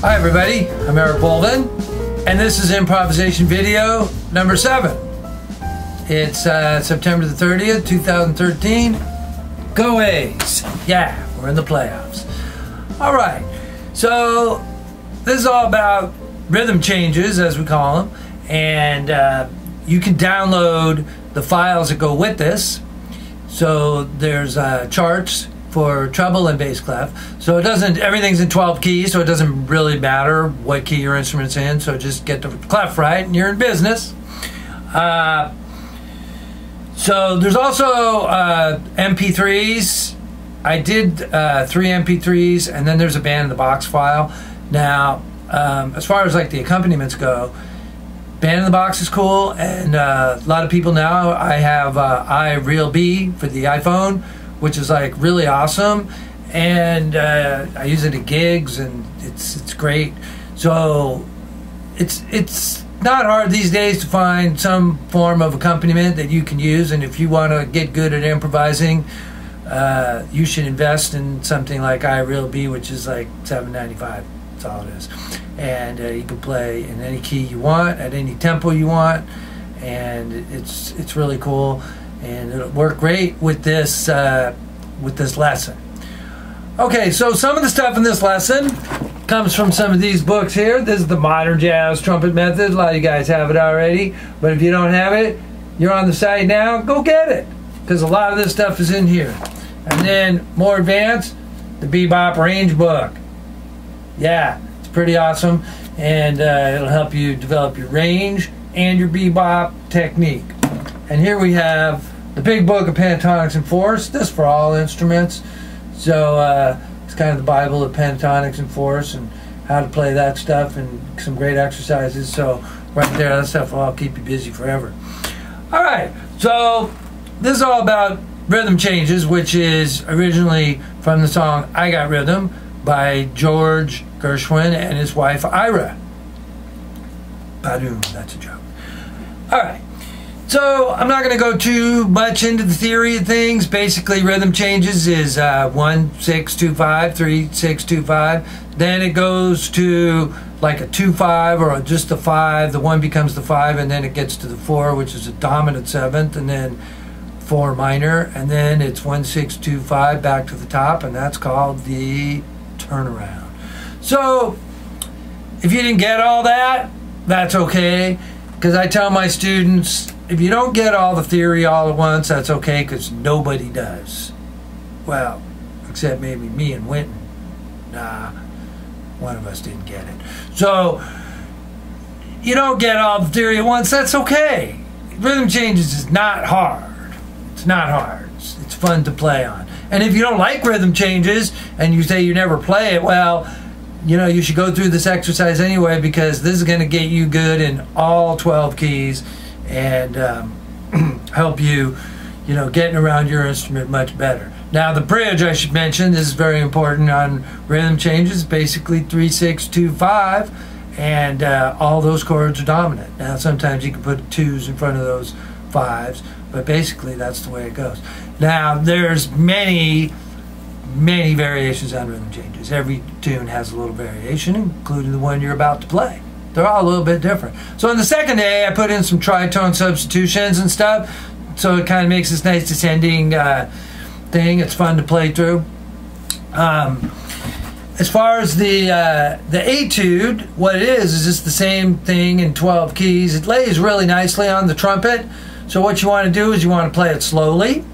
Hi everybody, I'm Eric Bolden, and this is improvisation video number 7. It's September the 30th, 2013. Go A's! Yeah, we're in the playoffs. Alright, so this is all about rhythm changes, as we call them, and you can download the files that go with this. So there's charts for treble and bass clef. So it doesn't, everything's in 12 keys, so it doesn't really matter what key your instrument's in, so just get the clef right and you're in business. So there's also MP3s. I did 3 MP3s, and then there's a band in the box file. Now, as far as like the accompaniments go, band in the box is cool, and a lot of people now, I have iRealB for the iPhone, which is like really awesome, and I use it at gigs, and it's great. So it's not hard these days to find some form of accompaniment that you can use, and if you want to get good at improvising, you should invest in something like iRealB, which is like $7.95. That's all it is, and you can play in any key you want at any tempo you want, and it's really cool. And it'll work great with this lesson. Okay, so some of the stuff in this lesson comes from some of these books here. This is the Modern Jazz Trumpet Method. A lot of you guys have it already, but if you don't have it, you're on the site now, go get it, because a lot of this stuff is in here. And then more advanced, the Bebop Range book. Yeah, it's pretty awesome, and it'll help you develop your range and your bebop technique. And here we have the big book of pentatonics and fourths. This for all instruments. So it's kind of the Bible of pentatonics and fourths and how to play that stuff, and some great exercises. So right there, that stuff will all keep you busy forever. All right, so this is all about rhythm changes, which is originally from the song I Got Rhythm by George Gershwin and his wife Ira. Badoom, that's a joke. All right. So I'm not going to go too much into the theory of things. Basically, rhythm changes is 1-6-2-5, 3-6-2-5. Then it goes to like a 2-5 or just a 5. The 1 becomes the 5, and then it gets to the 4, which is a dominant 7th, and then 4 minor, and then it's 1-6-2-5 back to the top, and that's called the turnaround. So if you didn't get all that, that's okay, because I tell my students, if you don't get all the theory all at once, that's okay, because nobody does. Well, except maybe me and Winton. Nah, one of us didn't get it. So, you don't get all the theory at once, that's okay. Rhythm changes is not hard. It's not hard. It's fun to play on. And if you don't like rhythm changes, and you say you never play it, well, you know, you should go through this exercise anyway, because this is going to get you good in all 12 keys, and help you, you know, getting around your instrument much better. Now the bridge, I should mention, this is very important on rhythm changes, basically 3-6-2-5, and all those chords are dominant. Now sometimes you can put 2s in front of those 5s, but basically that's the way it goes. Now there's many variations on rhythm changes. Every tune has a little variation, including the one you're about to play. They're all a little bit different. So on the second day, I put in some tritone substitutions and stuff, so it kind of makes this nice descending thing. It's fun to play through. As far as the etude, what it is just the same thing in 12 keys. It lays really nicely on the trumpet. So what you want to do is you want to play it slowly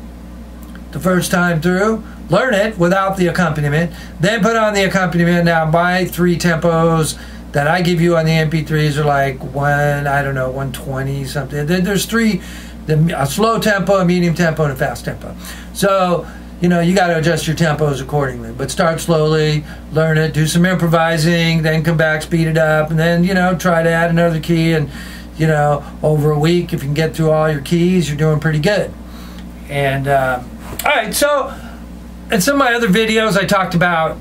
the first time through. Learn it without the accompaniment. Then put on the accompaniment. Now my 3 tempos that I give you on the MP3s are like 120 something. There's 3, a slow tempo, a medium tempo, and a fast tempo. So, you know, you got to adjust your tempos accordingly. But start slowly, learn it, do some improvising, then come back, speed it up, and then, you know, try to add another key. And, you know, over a week, if you can get through all your keys, you're doing pretty good. And, all right, so in some of my other videos, I talked about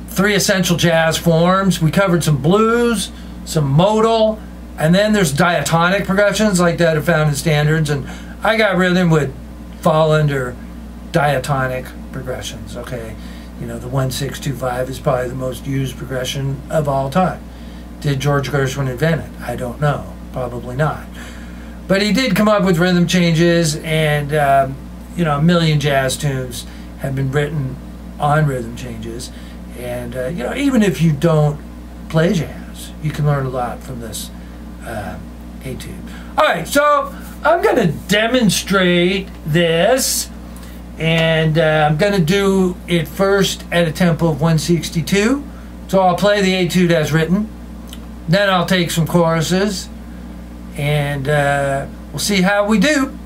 3 essential jazz forms. We covered some blues, some modal, and then there's diatonic progressions like that are found in standards, and I Got Rhythm would fall under diatonic progressions, okay? You know, the 1-6-2-5 is probably the most used progression of all time. Did George Gershwin invent it? I don't know. Probably not. But he did come up with rhythm changes, and you know, a million jazz tunes have been written on rhythm changes. And you know, even if you don't play jazz, you can learn a lot from this etude. All right, so I'm going to demonstrate this, and I'm going to do it first at a tempo of 162. So I'll play the etude as written. Then I'll take some choruses, and we'll see how we do.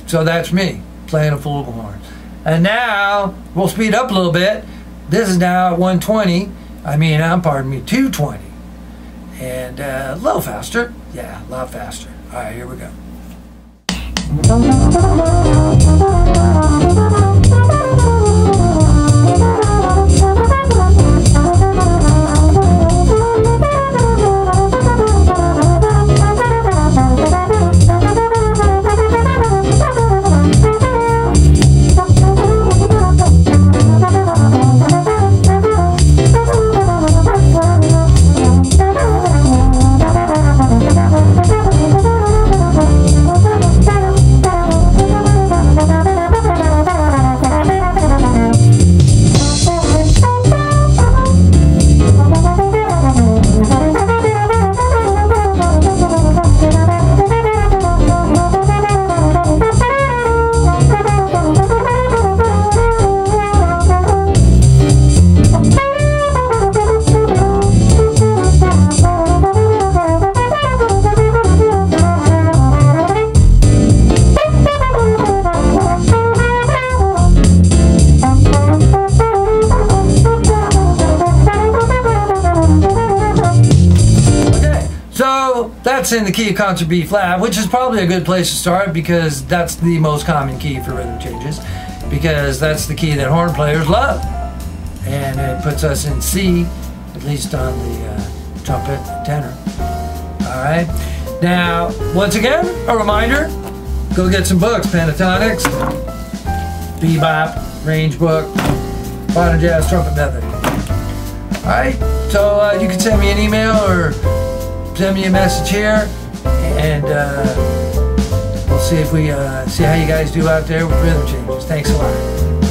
So that's me playing a flugelhorn. And now we'll speed up a little bit. This is now at 120. Pardon me, 220. And a little faster. Yeah, a lot faster. All right, here we go. That's in the key of concert B flat, which is probably a good place to start because that's the most common key for rhythm changes, because that's the key that horn players love, and it puts us in C, at least on the trumpet and tenor. All right. Now, once again, a reminder: go get some books, Pentatonics, Bebop, Range Book, Modern Jazz Trumpet Method. All right. So you can send me an email or send me a message here, and we'll see if we see how you guys do out there with rhythm changes. Thanks a lot.